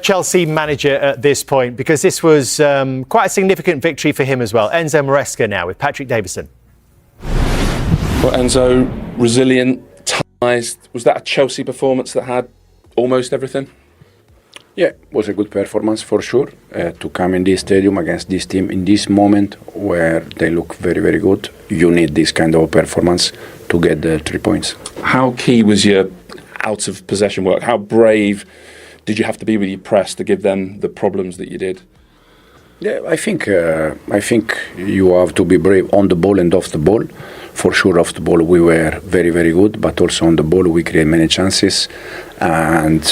Chelsea manager at this point, because this was quite a significant victory for him as well. Enzo Maresca now with Patrick Davison. Well, Enzo, resilient, ties. Was that a Chelsea performance that had almost everything? Yeah, it was a good performance for sure. To come in this stadium against this team in this moment where they look very, very good, you need this kind of performance to get the 3 points. How key was your out of possession work? How brave did you have to be with your press to give them the problems that you did? Yeah, I think you have to be brave on the ball and off the ball. For sure, off the ball we were very, very good, but also on the ball we create many chances. And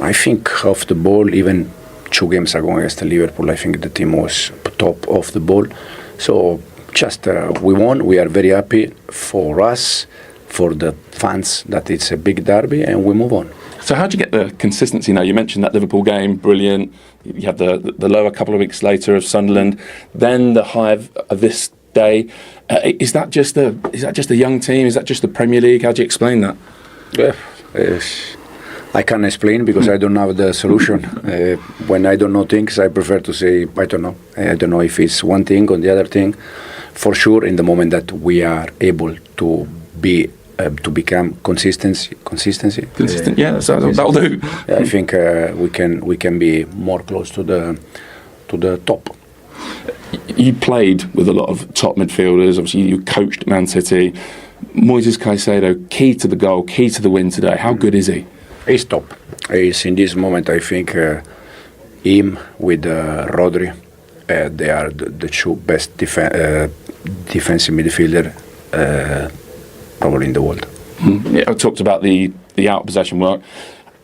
I think off the ball, even 2 games ago against Liverpool, I think the team was top of the ball. So just we won. We are very happy for us, for the fans, that it's a big derby, and we move on. So how do you get the consistency now? You mentioned that Liverpool game, brilliant. You had the low a couple of weeks later of Sunderland, then the high of this day. Is that just a young team? Is that just the Premier League? How do you explain that? Yeah, I can't explain because I don't have the solution. When I don't know things, I prefer to say I don't know. I don't know if it's one thing or the other thing. For sure, in the moment that we are able to be to become consistency. Consistent, yeah, that'll do. I think we can be more close to the top. You played with a lot of top midfielders. Obviously, you coached Man City. Moisés Caicedo, key to the goal, key to the win today. How good is he? He's top. He's in this moment. I think him with Rodri, they are the 2 best defensive midfielder probably in the world. Yeah, I talked about the out possession work,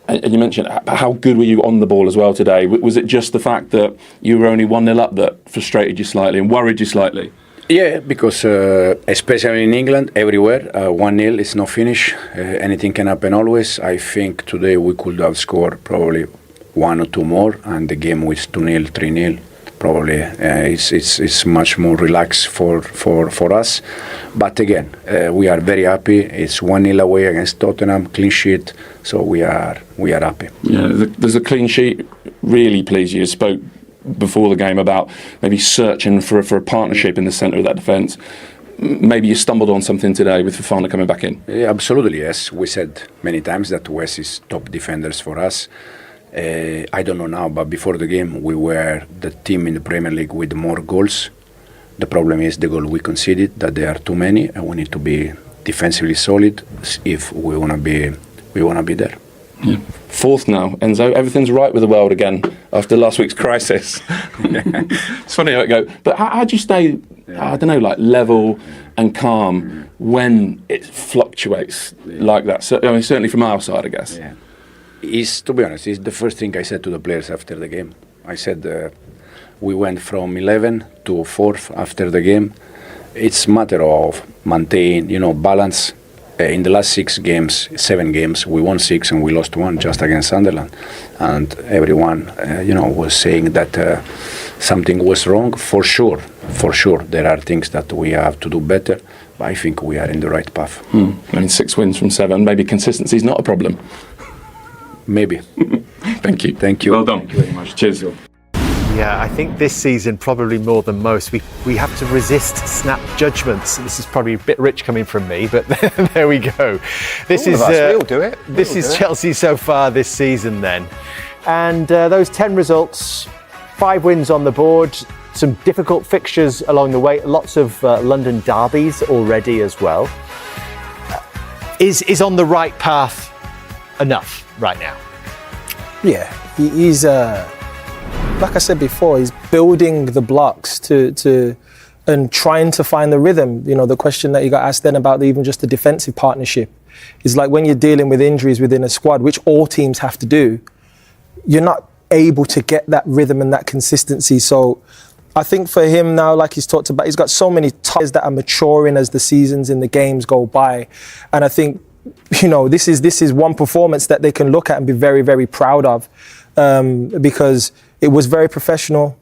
and you mentioned how good were you on the ball as well today. Was it just the fact that you were only 1-0 up that frustrated you slightly and worried you slightly? Yeah, because especially in England, everywhere, 1-0 is no finish. Anything can happen always. I think today we could have scored probably 1 or 2 more, and the game was 2-0, 3-0. Probably it's much more relaxed for us. But again, we are very happy. It's 1-0 away against Tottenham, clean sheet. So we are happy. Yeah, there's a clean sheet. Really pleased you. You spoke before the game about maybe searching for a partnership in the centre of that defence. Maybe you stumbled on something today with Fofana coming back in. Yeah, absolutely, yes. We said many times that West is top defenders for us. I don't know now, but before the game we were the team in the Premier League with more goals. The problem is the goal we conceded, that there are too many, and we need to be defensively solid if we wanna be there. Yeah. 4th now, Enzo. Everything's right with the world again after last week's crisis. It's funny how it goes. But how do you stay, I don't know, like level and calm when it fluctuates like that? So, I mean, certainly from our side, I guess. Yeah. To be honest, it's the first thing I said to the players after the game. I said we went from 11 to 4th after the game. It's a matter of maintain, balance. In the last 7 games, we won 6 and we lost 1 just against Sunderland. And everyone, was saying that something was wrong. For sure, there are things that we have to do better. But I think we are in the right path. I mean, 6 wins from 7. Maybe consistency is not a problem. Maybe. Thank you. Thank you. Well done. Thank you very much. Cheers. Yeah, I think this season, probably more than most, we have to resist snap judgments. This is probably a bit rich coming from me, but there we go. This is we'll do it. This is Chelsea so far this season then. And those 10 results, 5 wins on the board, some difficult fixtures along the way, lots of London derbies already as well. Is on the right path enough right now? Yeah, he's like I said before, he's building the blocks to and trying to find the rhythm. The question that you got asked then about even just the defensive partnership is like when you're dealing with injuries within a squad, which all teams have to do, you're not able to get that rhythm and that consistency. So I think for him now, like he's talked about, he's got so many ties that are maturing as the seasons and the games go by. And I think, this is one performance that they can look at and be very, very proud of, because it was very professional,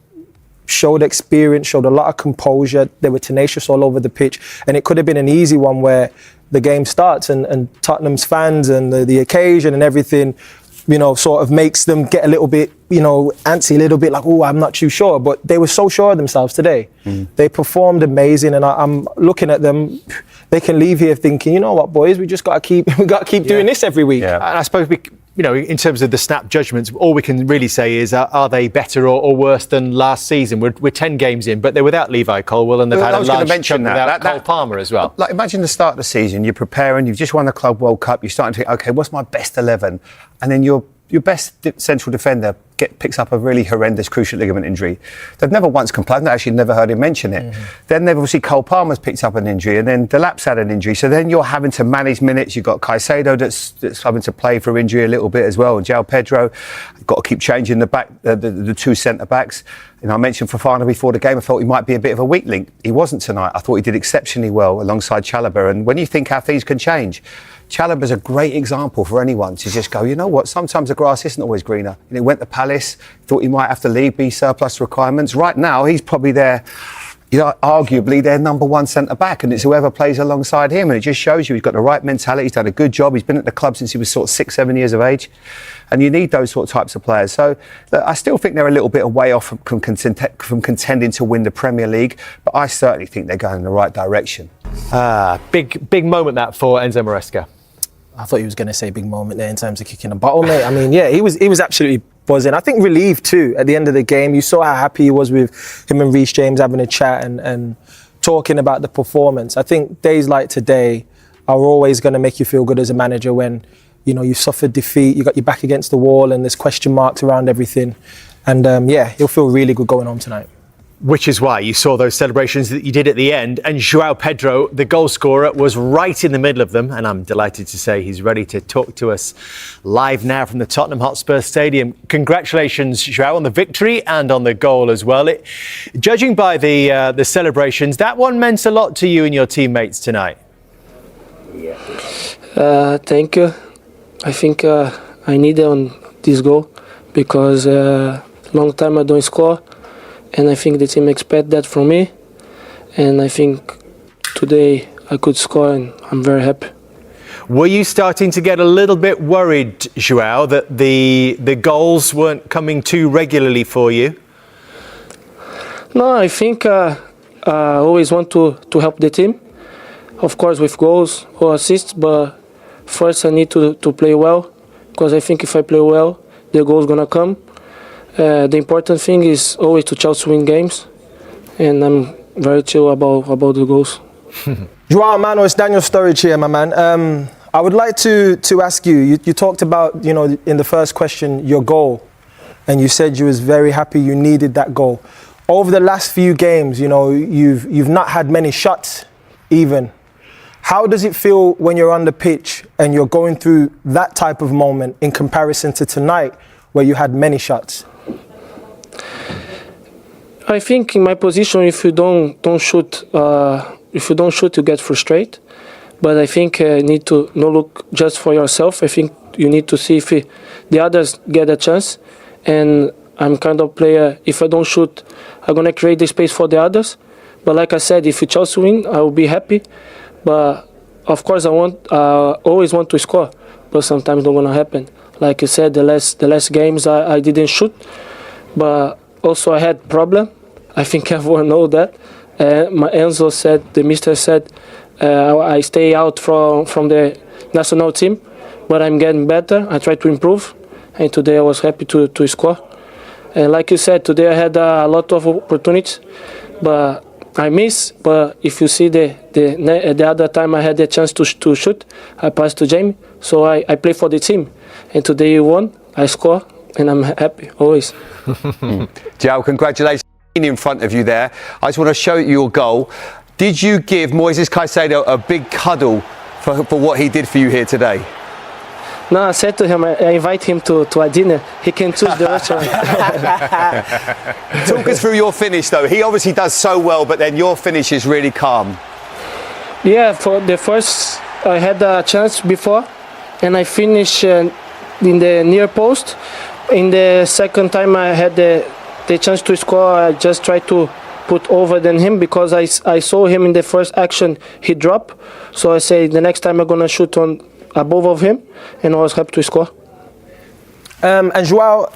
showed experience, showed a lot of composure. They were tenacious all over the pitch, and it could have been an easy one where the game starts and Tottenham's fans and the occasion and everything sort of makes them get a little bit, antsy, a little bit like, oh, I'm not too sure. But they were so sure of themselves today. They performed amazing, and I'm looking at them. They can leave here thinking, you know what, boys, we just got to keep doing this every week. And I suppose in terms of the snap judgments, all we can really say is, are they better or worse than last season? We're 10 games in, but they're without Levi Colwill, and they've had a large chunk without Cole Palmer as well. Like, imagine the start of the season, you're preparing, you've just won the Club World Cup, you're starting to think, okay, what's my best 11? And then your best central defender picks up a really horrendous cruciate ligament injury. They've never once complained. I've actually never heard him mention it. Then they've obviously Cole Palmer's picked up an injury, and then Delap's had an injury. So then you're having to manage minutes. You've got Caicedo that's having to play for injury a little bit as well, and Joao Pedro. You've got to keep changing the two centre backs. I mentioned Fofana before the game. I thought he might be a bit of a weak link. He wasn't tonight. I thought he did exceptionally well alongside Chalobah. And when you think how things can change, Chalobah's a great example for anyone to just go, you know what, sometimes the grass isn't always greener. He went to Palace, thought he might have to leave, be surplus requirements. Right now, he's probably arguably their number one centre-back, and it's whoever plays alongside him. And it just shows you he's got the right mentality, he's done a good job, he's been at the club since he was sort of 6-7 years of age. And you need those sort of types of players. So look, I still think they're a little bit away off from contending to win the Premier League, but I certainly think they're going in the right direction. Big moment that for Enzo Maresca. I thought he was going to say big moment there in terms of kicking a bottle, mate. I mean, yeah, he was absolutely buzzing. I think relieved too at the end of the game. You saw how happy he was with him and Reece James having a chat and talking about the performance. I think days like today are always going to make you feel good as a manager when, you've suffered defeat, you got your back against the wall and there's question marks around everything. And he'll feel really good going home tonight. Which is why you saw those celebrations that you did at the end. And Joao Pedro, the goal scorer, was right in the middle of them. And I'm delighted to say he's ready to talk to us live now from the Tottenham Hotspur Stadium. Congratulations, Joao, on the victory and on the goal as well. Judging by the celebrations, that one meant a lot to you and your teammates tonight. Thank you. I think I needed on this goal because long time I don't score. And I think the team expect that from me. And I think today I could score and I'm very happy. Were you starting to get a little bit worried, Joao, that the goals weren't coming too regularly for you? No, I think I always want to help the team. Of course with goals or assists, but first I need to play well. Because I think if I play well, the goal's gonna come. The important thing is always to try to win games, and I'm very chill about the goals. Joao, Mano, it's Daniel Sturridge here, my man. I would like to ask you talked about, in the first question, your goal, and you said you was very happy you needed that goal. Over the last few games, you've not had many shots even. How does it feel when you're on the pitch and you're going through that type of moment in comparison to tonight where you had many shots? I think in my position, if you don't shoot, you get frustrated. But I think you need to not look just for yourself. I think you need to see if the others get a chance. And I'm kind of player. If I don't shoot, I'm gonna create the space for the others. But like I said, if you chose to win, I will be happy. But of course, I always want to score. But sometimes not gonna happen. Like you said, the last games I didn't shoot. But also I had problem. I think everyone know that. Enzo said, the mister said, I stay out from the national team, but I'm getting better. I try to improve, and today I was happy to score. And like you said, today I had a lot of opportunities, but I missed. But if you see the other time I had the chance to shoot, I passed to Jamie. So I play for the team, and today you won. I score. And I'm happy, always. Joao, congratulations in front of you there. I just want to show you your goal. Did you give Moisés Caicedo a big cuddle for what he did for you here today? No, I said to him, I invite him to a dinner. He can choose the restaurant. Talk us through your finish, though. He obviously does so well, but then your finish is really calm. Yeah, for the first, I had a chance before, and I finished in the near post. In the second time I had the chance to score, I just tried to put over than him because I saw him in the first action, he dropped. So I say the next time I'm going to shoot on above of him, and I was happy to score. And Joao,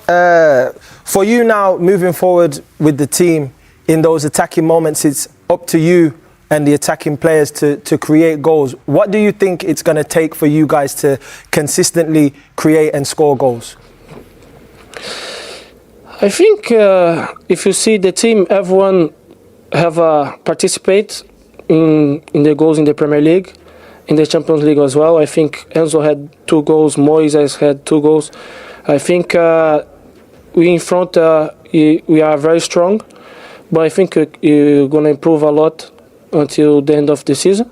for you now, moving forward with the team, in those attacking moments, it's up to you and the attacking players to create goals. What do you think it's going to take for you guys to consistently create and score goals? I think if you see the team, everyone have participate in the goals in the Premier League, in the Champions League as well. I think Enzo had 2 goals, Moisés had 2 goals. I think we in front, we are very strong, but I think you're going to improve a lot until the end of the season.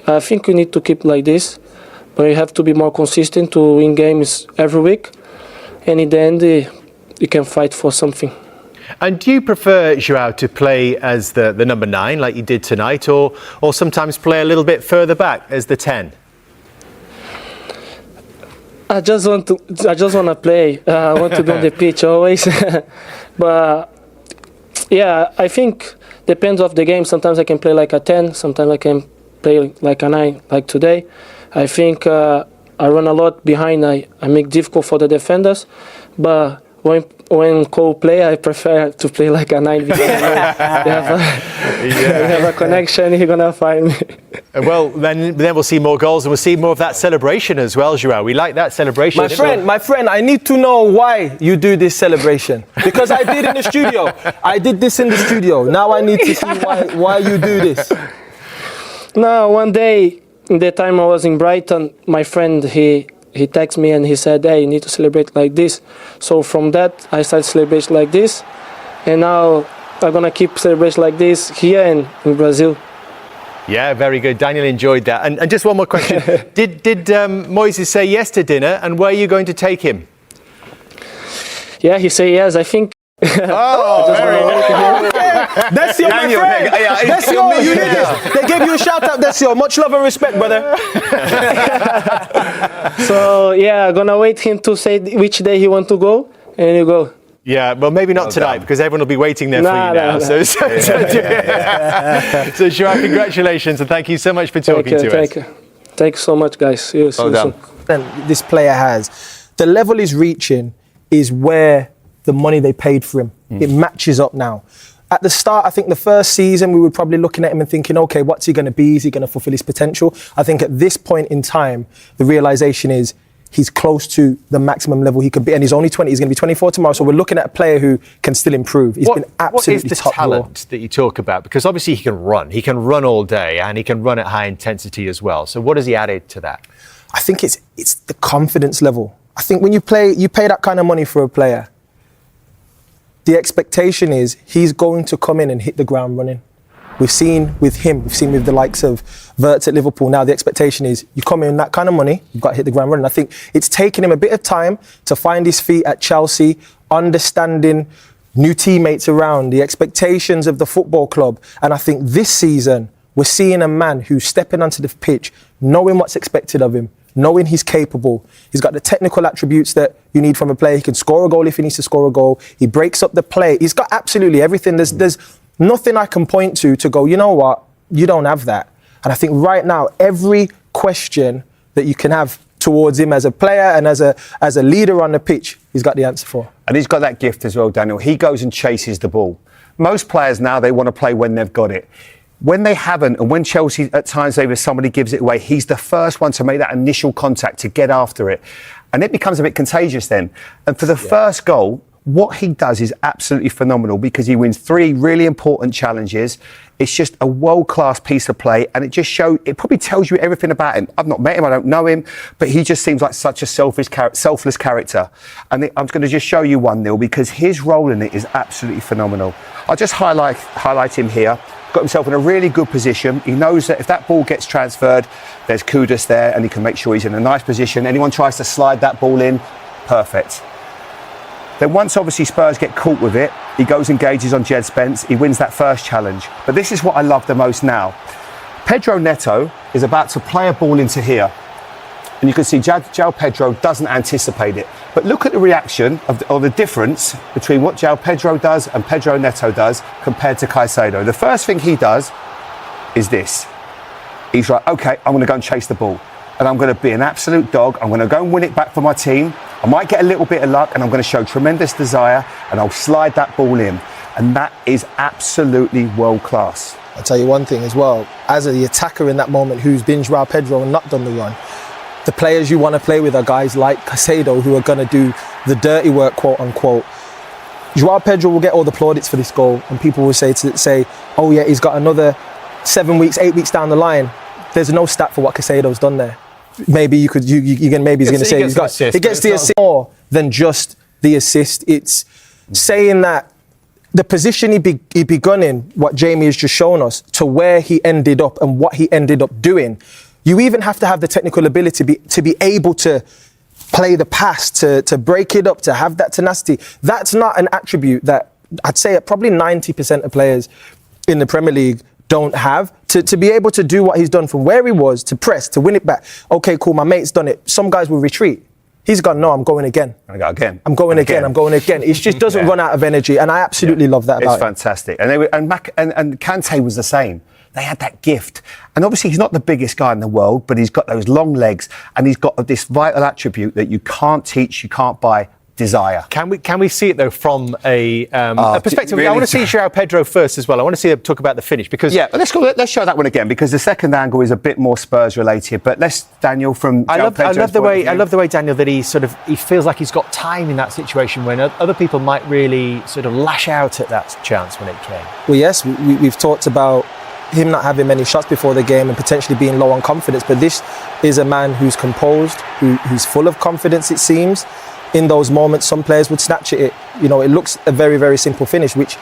I think we need to keep like this, but you have to be more consistent to win games every week, and in the end, you can fight for something. And do you prefer, Joao, to play as the number 9 like you did tonight, or sometimes play a little bit further back as the 10? I just want to play. I want to be on the pitch always. But yeah, I think depends of the game. Sometimes I can play like a 10. Sometimes I can play like a 9, like today. I think I run a lot behind. I make difficult for the defenders. But when Cole play, I prefer to play like a 9 because we have a connection. He's gonna find me. Well, then we'll see more goals and we'll see more of that celebration as well, Joao. We like that celebration. My friend, I need to know why you do this celebration. Because I did in the studio. I did this in the studio. Now I need to see why you do this. No, one day, in the time I was in Brighton, my friend, he texted me and he said, hey, you need to celebrate like this. So from that, I started celebrating like this. And now I'm going to keep celebrating like this here and in Brazil. Yeah, very good. Daniel enjoyed that. And just one more question. Did Moisés say yes to dinner, and where are you going to take him? Yeah, he said yes, I think. Oh, very nice. Desio, my friend. Desio, you did this. They gave you a shout out, Desio. Much love and respect, brother. So, yeah, I'm going to wait him to say which day he want to go, and you go. Yeah, well, maybe not tonight, because everyone will be waiting there for you now. No. So, Joao, congratulations, and thank you so much for talking to us. Thank you. Thank you so much, guys. See you soon. This player has. The level he's reaching is where the money they paid for him. It matches up now. At the start, I think the first season, we were probably looking at him and thinking, okay, what's he going to be? Is he going to fulfill his potential? I think at this point in time, the realization is he's close to the maximum level he could be. And he's only 20, he's going to be 24 tomorrow. So we're looking at a player who can still improve. He's been absolutely top. What is the top talent that you talk about? Because obviously he can run. He can run all day and he can run at high intensity as well. So what has he added to that? I think it's the confidence level. I think when you pay that kind of money for a player, the expectation is he's going to come in and hit the ground running. We've seen with him, we've seen with the likes of Wirtz at Liverpool. Now the expectation is you come in that kind of money, you've got to hit the ground running. I think it's taken him a bit of time to find his feet at Chelsea, understanding new teammates around, the expectations of the football club. And I think this season, we're seeing a man who's stepping onto the pitch, knowing what's expected of him, knowing he's capable. He's got the technical attributes that you need from a player. He can score a goal if he needs to score a goal. He breaks up the play. He's got absolutely everything. There's nothing I can point to go, you know what, you don't have that. And I think right now, every question that you can have towards him as a player and as a leader on the pitch, he's got the answer for. And he's got that gift as well, Daniel. He goes and chases the ball. Most players now, they want to play when they've got it. When they haven't, and when Chelsea at times if somebody gives it away, he's the first one to make that initial contact, to get after it. And it becomes a bit contagious then. And for the first goal, what he does is absolutely phenomenal because he wins 3 really important challenges. It's just a world-class piece of play, and it probably tells you everything about him. I've not met him, I don't know him, but he just seems like such a selfless character. And I'm going to just show you one, Neil, because his role in it is absolutely phenomenal. I'll just highlight him here. Got himself in a really good position. He knows that if that ball gets transferred, there's Kudus there, and he can make sure he's in a nice position. Anyone tries to slide that ball in, perfect. Then once obviously Spurs get caught with it, he goes and engages on Jed Spence. He wins that first challenge. But this is what I love the most now. Pedro Neto is about to play a ball into here. And you can see Joao Pedro doesn't anticipate it. But look at the reaction of the difference between what Joao Pedro does and Pedro Neto does compared to Caicedo. The first thing he does is this. He's like, okay, I'm going to go and chase the ball. and I'm going to be an absolute dog. I'm going to go and win it back for my team. I might get a little bit of luck, and I'm going to show tremendous desire, and I'll slide that ball in. And that is absolutely world class. I'll tell you one thing as well. As the attacker in that moment who's been Joao Pedro and not done the run, the players you want to play with are guys like Caicedo who are going to do the dirty work, quote unquote. Joao Pedro will get all the plaudits for this goal, and people will say, oh yeah, he's got another 7 weeks, 8 weeks down the line. There's no stat for what Caicedo's done there. Maybe he's going to say he gets the assist more than just the assist. It's saying that the position he begun in, what Jamie has just shown us, to where he ended up and what he ended up doing. You even have to have the technical ability to be able to play the pass, to break it up, to have that tenacity. That's not an attribute that I'd say probably 90% of players in the Premier League don't have. To be able to do what he's done from where he was, to press, to win it back. Okay, cool, my mate's done it. Some guys will retreat. He's gone, no, I'm going again. I'm going again. He just doesn't run out of energy, and I absolutely love that about him. It's fantastic. And Kante was the same. They had that gift. And obviously he's not the biggest guy in the world, but he's got those long legs, and he's got this vital attribute that you can't teach, you can't buy: desire. Can we see it though from a perspective? Really? I want to see Joao Pedro first as well. I want to see him talk about the finish because let's show that one again, because the second angle is a bit more Spurs related. But let's Daniel from I love the way Daniel that he feels like he's got time in that situation when other people might really sort of lash out at that chance when it came. Well, yes, we've talked about him not having many shots before the game and potentially being low on confidence, but this is a man who's composed, who's full of confidence, it seems. In those moments, some players would snatch at it. You know, it looks a very, very simple finish, which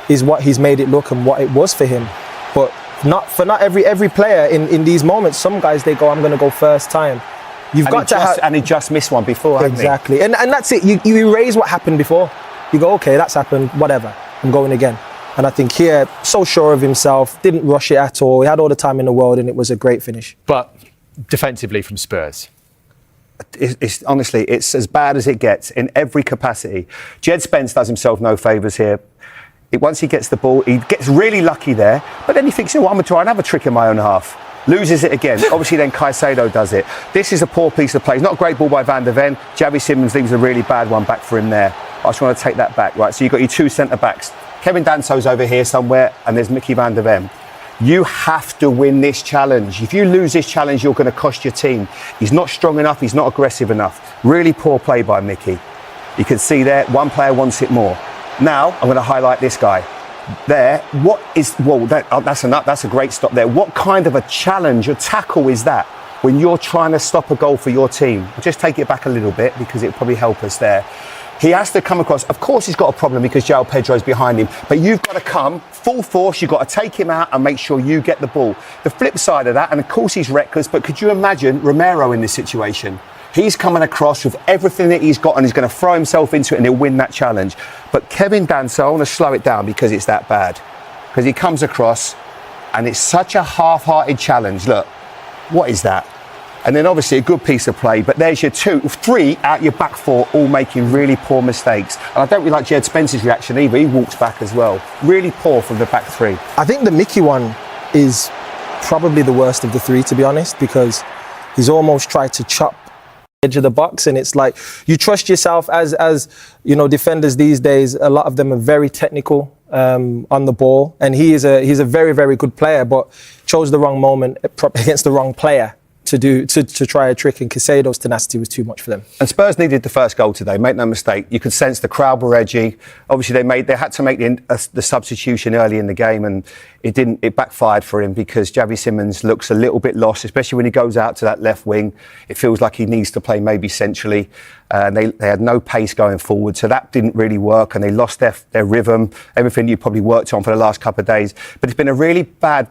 is what he's made it look and what it was for him. But not every player in these moments. Some guys, they go, I'm going to go first time. And he just missed one before, exactly. And that's it. You erase what happened before. You go, okay, that's happened, whatever. I'm going again. And I think here, so sure of himself, didn't rush it at all. He had all the time in the world, and it was a great finish. But defensively from Spurs, honestly, it's as bad as it gets in every capacity. Jed Spence does himself no favours here. Once he gets the ball, he gets really lucky there, but then he thinks, you know what, I'm going to try another trick in my own half. Loses it again. Obviously, then Caicedo does it. This is a poor piece of play. It's not a great ball by Van der Ven. Xavi Simons leaves a really bad one back for him there. I just want to take that back, right? So you've got your two centre-backs. Kevin Danso's over here somewhere, and there's Mickey Van der Ven. You have to win this challenge. If you lose this challenge, you're going to cost your team. He's not strong enough. He's not aggressive enough. Really poor play by Mickey. You can see there, one player wants it more. Now, I'm going to highlight this guy. There, that's a great stop there. What kind of a challenge, a tackle is that when you're trying to stop a goal for your team? I'll just take it back a little bit because it'll probably help us there. He has to come across. Of course, he's got a problem because Joao Pedro's behind him. But you've got to come full force. You've got to take him out and make sure you get the ball. The flip side of that, and of course he's reckless, but could you imagine Romero in this situation? He's coming across with everything that he's got and he's going to throw himself into it and he'll win that challenge. But Kevin Danso, I want to slow it down because it's that bad. Because he comes across and it's such a half-hearted challenge. Look, what is that? And then obviously a good piece of play, but there's your three out your back four, all making really poor mistakes. And I don't really like Jed Spence's reaction either. He walks back as well. Really poor from the back three. I think the Mickey one is probably the worst of the three, to be honest, because he's almost tried to chop the edge of the box, and it's like you trust yourself as you know, defenders these days. A lot of them are very technical on the ball, and he's a very, very good player, but chose the wrong moment against the wrong player to try a trick, and Caicedo's tenacity was too much for them. And Spurs needed the first goal today, make no mistake. You could sense the crowd were edgy. Obviously they had to make the substitution early in the game, and it backfired for him because Xavi Simons looks a little bit lost, especially when he goes out to that left wing. It feels like he needs to play maybe centrally. And they had no pace going forward, so that didn't really work, and they lost their rhythm, everything you probably worked on for the last couple of days. But it's been a really bad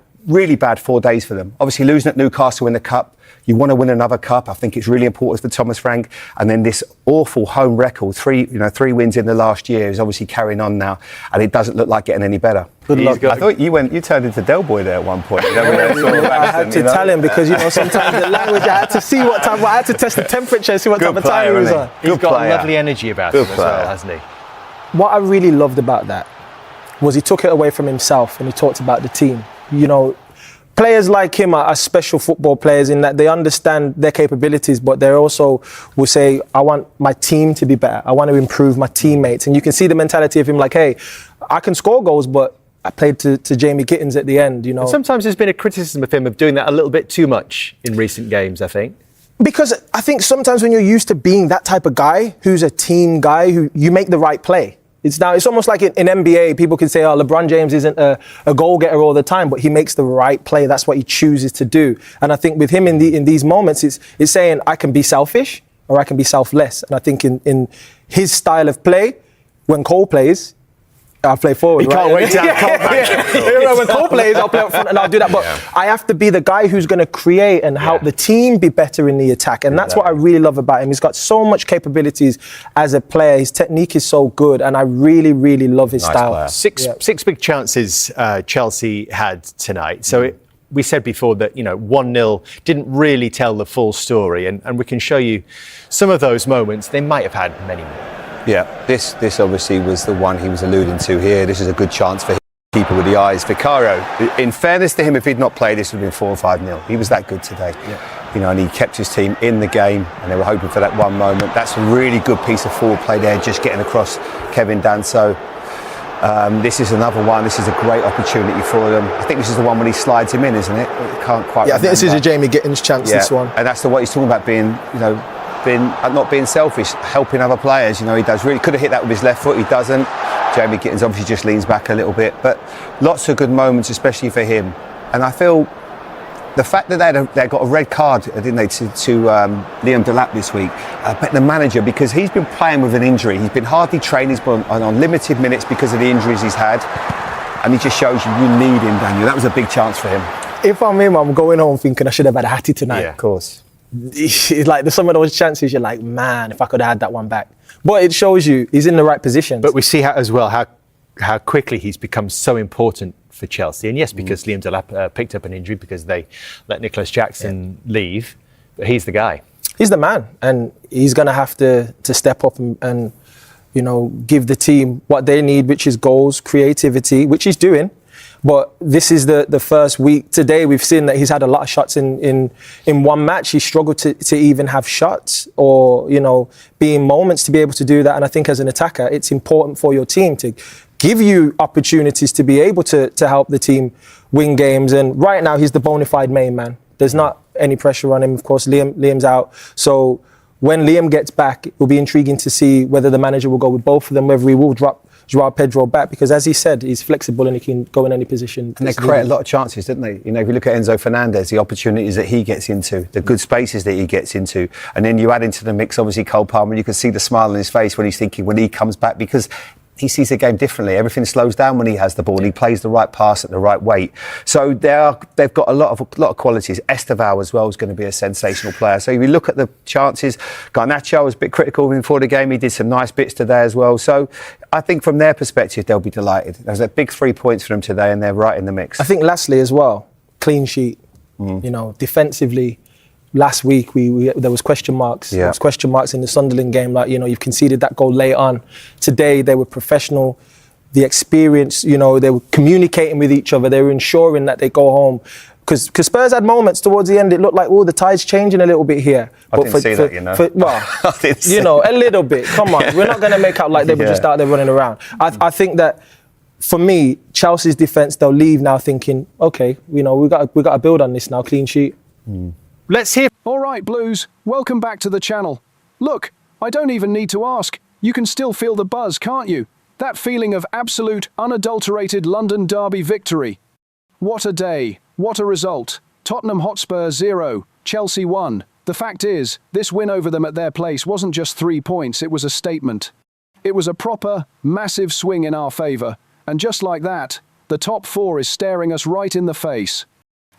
4 days for them. Obviously losing at Newcastle in the Cup. You want to win another cup. I think it's really important for Thomas Frank. And then this awful home record, three wins in the last year, is obviously carrying on now, and it doesn't look like getting any better. Good luck. I thought you turned into Del Boy there at one point. I had to tell him because sometimes the language, I had to see what time. I had to test the temperature, see what type of time he was on. He's got lovely energy about him as well, hasn't he? What I really loved about that was he took it away from himself and he talked about the team. You know, players like him are special football players in that they understand their capabilities, but they also will say, I want my team to be better. I want to improve my teammates. And you can see the mentality of him like, hey, I can score goals, but I played to Jamie Gittins at the end, you know. And sometimes there's been a criticism of him of doing that a little bit too much in recent games, I think. Because I think sometimes when you're used to being that type of guy, who's a team guy, who you make the right play. It's almost like in NBA, people can say, oh, LeBron James isn't a goal-getter all the time, but he makes the right play. That's what he chooses to do. And I think with him in these moments, it's saying, I can be selfish or I can be selfless. And I think in his style of play, when Cole plays, I'll play forward. You can't wait to have Cole back. When Cole plays, I'll play up front and I'll do that. But I have to be the guy who's going to create and help the team be better in the attack. And that's what I really love about him. He's got so much capabilities as a player. His technique is so good. And I really, really love his style. Player. Six big chances Chelsea had tonight. So we said before that, 1-0 didn't really tell the full story. And we can show you some of those moments. They might have had many more. Yeah, this obviously was the one he was alluding to here. This is a good chance for him. Keeper with the eyes. Vicario, in fairness to him, if he'd not played, this would have been 4 or 5-0. He was that good today. Yeah. And he kept his team in the game, and they were hoping for that one moment. That's a really good piece of forward play there, just getting across Kevin Danso. This is another one. This is a great opportunity for them. I think this is the one when he slides him in, isn't it? I can't quite remember. I think this is a Jamie Gittins chance, this one. And that's what he's talking about, being, not being selfish, helping other players. He does really could have hit that with his left foot. He doesn't. Jamie Gittins obviously just leans back a little bit, but lots of good moments, especially for him. And I feel the fact that they got a red card, didn't they, to Liam Delap this week. I bet the manager, because he's been playing with an injury, he's been hardly trained, he's been on limited minutes because of the injuries he's had, and he just shows you need him, Daniel. That was a big chance for him. If I'm him, I'm going home thinking I should have had a hattie tonight. Yeah, of course. It's like there's some of those chances you're like, man, if I could have had that one back. But it shows you he's in the right position. But we see how quickly he's become so important for Chelsea. And yes, because Liam Delap picked up an injury because they let Nicholas Jackson leave. But he's the guy. He's the man. And he's going to have to step up and give the team what they need, which is goals, creativity, which he's doing. But this is the first week. Today we've seen that he's had a lot of shots in one match. He struggled to even have shots or, be in moments to be able to do that. And I think as an attacker, it's important for your team to give you opportunities to be able to help the team win games. And right now he's the bona fide main man. There's not any pressure on him. Of course, Liam's out. So when Liam gets back, it will be intriguing to see whether the manager will go with both of them, whether he will drop Joao Pedro back, because as he said, he's flexible and he can go in any position. And they create a lot of chances, didn't they? If you look at Enzo Fernandez, the opportunities that he gets into, the good spaces that he gets into, and then you add into the mix, obviously, Cole Palmer, and you can see the smile on his face when he's thinking, when he comes back, because he sees the game differently. Everything slows down when he has the ball. He plays the right pass at the right weight. So they've got a lot of qualities. Esteval as well is going to be a sensational player. So if you look at the chances, Garnacho was a bit critical before the game. He did some nice bits today as well. So I think from their perspective, they'll be delighted. There's a big 3 points for them today, and they're right in the mix. I think lastly as well, clean sheet. Defensively. Last week, there was question marks. There was question marks in the Sunderland game. Like, you've conceded that goal late on. Today, they were professional. The experience, they were communicating with each other. They were ensuring that they go home. Because Spurs had moments towards the end, it looked like, the tide's changing a little bit here. I didn't see that, a little bit. Come on. We're not going to make out like they were just out there running around. I think that, for me, Chelsea's defence, they'll leave now thinking, okay, we got to build on this now, clean sheet. Let's hear. All right, Blues, welcome back to the channel. Look, I don't even need to ask. You can still feel the buzz, can't you? That feeling of absolute, unadulterated London derby victory. What a day. What a result. Tottenham Hotspur 0, Chelsea 1. The fact is, this win over them at their place wasn't just 3 points, it was a statement. It was a proper, massive swing in our favour. And just like that, the top 4 is staring us right in the face.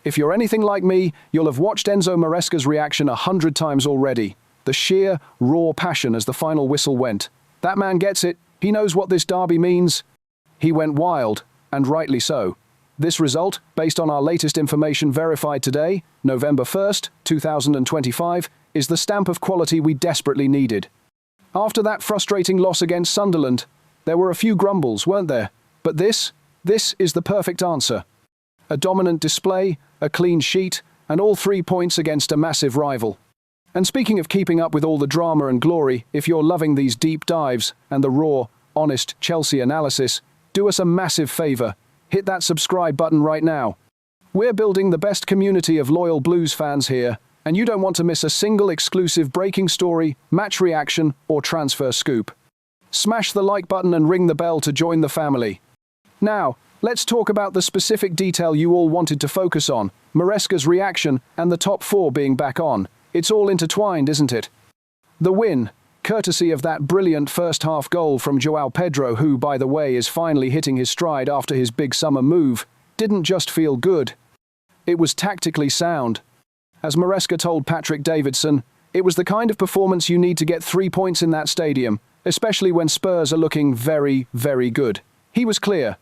If you're anything like me, you'll have watched Enzo Maresca's reaction 100 times already. The sheer, raw passion as the final whistle went. That man gets it. He knows what this derby means. He went wild, and rightly so. This result, based on our latest information verified today, November 1st, 2025, is the stamp of quality we desperately needed. After that frustrating loss against Sunderland, there were a few grumbles, weren't there? But this is the perfect answer. A dominant display, a clean sheet, and all 3 points against a massive rival. And speaking of keeping up with all the drama and glory, if you're loving these deep dives and the raw, honest Chelsea analysis, do us a massive favour. Hit that subscribe button right now. We're building the best community of loyal Blues fans here, and you don't want to miss a single exclusive breaking story, match reaction, or transfer scoop. Smash the like button and ring the bell to join the family. Now, let's talk about the specific detail you all wanted to focus on, Maresca'S reaction and the top four being back on. It's all intertwined, isn't it? The win, courtesy of that brilliant first-half goal from Joao Pedro, who, by the way, is finally hitting his stride after his big summer move, didn't just feel good. It was tactically sound. As Maresca told Patrick Davidson, it was the kind of performance you need to get 3 points in that stadium, especially when Spurs are looking very, very good. He was clear.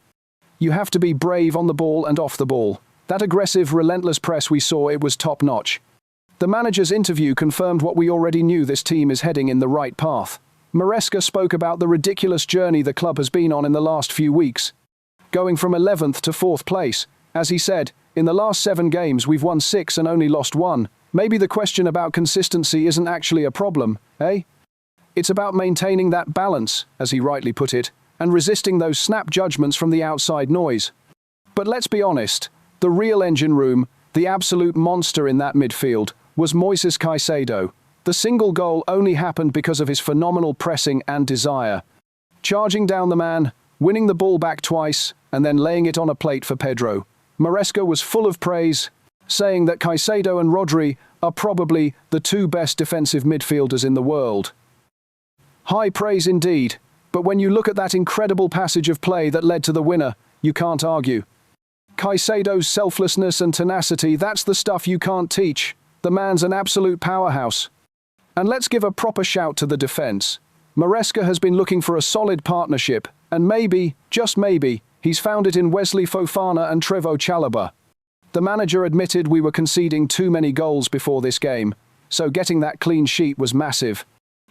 You have to be brave on the ball and off the ball. That aggressive, relentless press we saw, it was top-notch. The manager's interview confirmed what we already knew: this team is heading in the right path. Maresca spoke about the ridiculous journey the club has been on in the last few weeks, going from 11th to 4th place. As he said, in the last 7 games we've won 6 and only lost 1. Maybe the question about consistency isn't actually a problem, eh? It's about maintaining that balance, as he rightly put it, and resisting those snap judgments from the outside noise. But let's be honest, the real engine room, the absolute monster in that midfield, was Moisés Caicedo. The single goal only happened because of his phenomenal pressing and desire. Charging down the man, winning the ball back twice, and then laying it on a plate for Pedro. Maresca was full of praise, saying that Caicedo and Rodri are probably the 2 best defensive midfielders in the world. High praise indeed, but when you look at that incredible passage of play that led to the winner, you can't argue. Caicedo's selflessness and tenacity, that's the stuff you can't teach. The man's an absolute powerhouse. And let's give a proper shout to the defence. Maresca has been looking for a solid partnership, and maybe, just maybe, he's found it in Wesley Fofana and Trevoh Chalobah. The manager admitted we were conceding too many goals before this game, so getting that clean sheet was massive.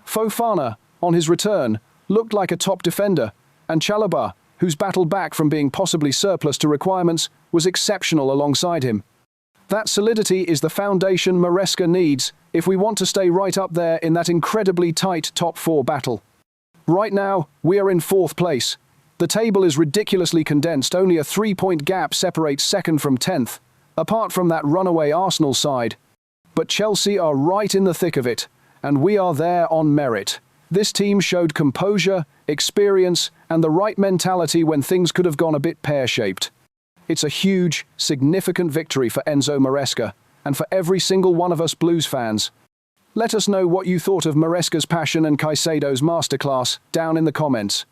Fofana, on his return, looked like a top defender, and Chalobah, who's battled back from being possibly surplus to requirements, was exceptional alongside him. That solidity is the foundation Maresca needs if we want to stay right up there in that incredibly tight top 4 battle. Right now, we are in 4th place. The table is ridiculously condensed, only a 3-point gap separates 2nd from 10th, apart from that runaway Arsenal side. But Chelsea are right in the thick of it, and we are there on merit. This team showed composure, experience, and the right mentality when things could have gone a bit pear-shaped. It's a huge, significant victory for Enzo Maresca, and for every single one of us Blues fans. Let us know what you thought of Maresca's passion and Caicedo's masterclass down in the comments.